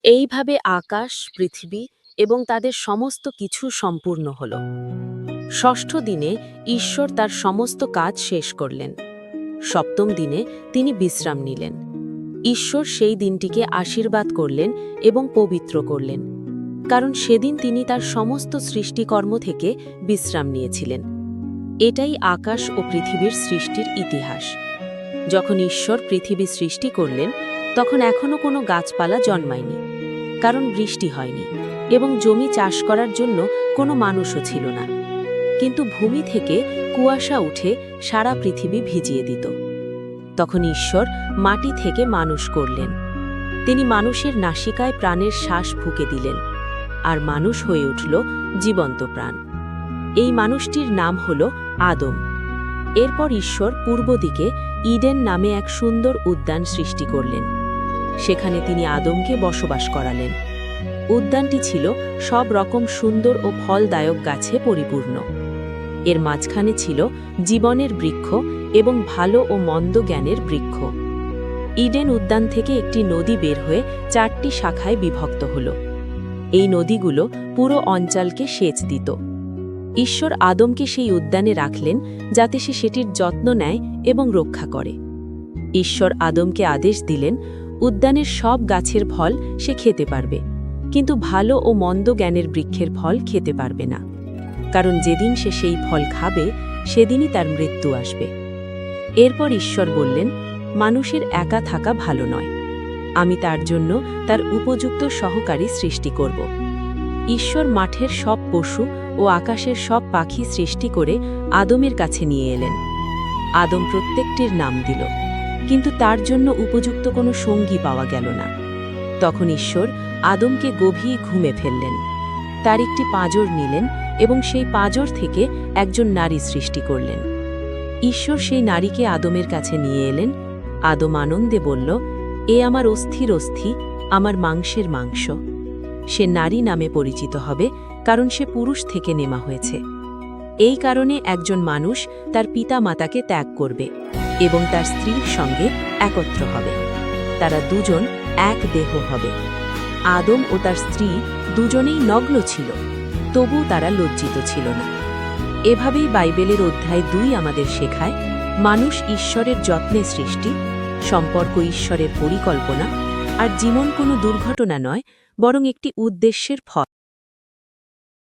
এইভাবে আকাশ, পৃথিবী এবং তাদের সমস্ত কিছু সম্পূর্ণ হল। ষষ্ঠ দিনে ঈশ্বর তার সমস্ত কাজ শেষ করলেন। সপ্তম দিনে তিনি বিশ্রাম নিলেন। ঈশ্বর সেই দিনটিকে আশীর্বাদ করলেন এবং পবিত্র করলেন, কারণ সেদিন তিনি তার সমস্ত সৃষ্টিকর্ম থেকে বিশ্রাম নিয়েছিলেন। এটাই আকাশ ও পৃথিবীর সৃষ্টির ইতিহাস। যখন ঈশ্বর পৃথিবী সৃষ্টি করলেন, তখন এখনও কোনো গাছপালা জন্মায়নি, কারণ বৃষ্টি হয়নি এবং জমি চাষ করার জন্য কোনো মানুষও ছিল না। কিন্তু ভূমি থেকে কুয়াশা উঠে সারা পৃথিবী ভিজিয়ে দিত। তখন ঈশ্বর মাটি থেকে মানুষ করলেন। তিনি মানুষের নাসিকায় প্রাণের শ্বাস ফুঁকে দিলেন, আর মানুষ হয়ে উঠল জীবন্ত প্রাণ। এই মানুষটির নাম হল আদম। এরপর ঈশ্বর পূর্ব দিকে ইডেন নামে এক সুন্দর উদ্যান সৃষ্টি করলেন। সেখানে তিনি আদমকে বসবাস করালেন। উদ্যানটি ছিল সব রকম সুন্দর ও ফলদায়ক গাছে পরিপূর্ণ। এর মাঝখানে ছিল জীবনের বৃক্ষ এবং ভালো ও মন্দ জ্ঞানের বৃক্ষ। ইডেন উদ্যান থেকে একটি নদী বের হয়ে 4টি শাখায় বিভক্ত হল। এই নদীগুলো পুরো অঞ্চলকে সেচ দিত। ঈশ্বর আদমকে সেই উদ্যানে রাখলেন যাতে সে সেটির যত্ন নেয় এবং রক্ষা করে। ঈশ্বর আদমকে আদেশ দিলেন, উদ্যানের সব গাছের ফল সে খেতে পারবে, কিন্তু ভালো ও মন্দ জ্ঞানের বৃক্ষের ফল খেতে পারবে না, কারণ যেদিন সে সেই ফল খাবে সেদিনই তার মৃত্যু আসবে। এরপর ঈশ্বর বললেন, মানুষের একা থাকা ভালো নয়, আমি তার জন্য তার উপযুক্ত সহকারী সৃষ্টি করব। ঈশ্বর মাঠের সব পশু ও আকাশের সব পাখি সৃষ্টি করে আদমের কাছে নিয়ে এলেন। আদম প্রত্যেকটির নাম দিল, কিন্তু তার জন্য উপযুক্ত কোনো সঙ্গী পাওয়া গেল না। তখন ঈশ্বর আদমকে গভীর ঘুমে ফেললেন। তার একটি পাঁজর নিলেন এবং সেই পাঁজর থেকে একজন নারী সৃষ্টি করলেন। ঈশ্বর সেই নারীকে আদমের কাছে নিয়ে এলেন। আদম আনন্দে বলল, এ আমার অস্থির অস্থি, আমার মাংসের মাংস। সে নারী নামে পরিচিত হবে, কারণ সে পুরুষ থেকে নেমা হয়েছে। এই কারণে একজন মানুষ তার পিতা মাতাকে ত্যাগ করবে এবং তার স্ত্রীর সঙ্গে একত্র হবে। তারা দুজন এক দেহ হবে। আদম ও তার স্ত্রী দুজনেই নগ্ন ছিল, তবু তারা লজ্জিত ছিল না। এভাবেই বাইবেলের অধ্যায় 2 আমাদের শেখায়, মানুষ ঈশ্বরের যত্নে সৃষ্টি, সম্পর্ক ঈশ্বরের পরিকল্পনা, আর জীবন কোনো দুর্ঘটনা নয়, বরং একটি উদ্দেশ্যের ফল।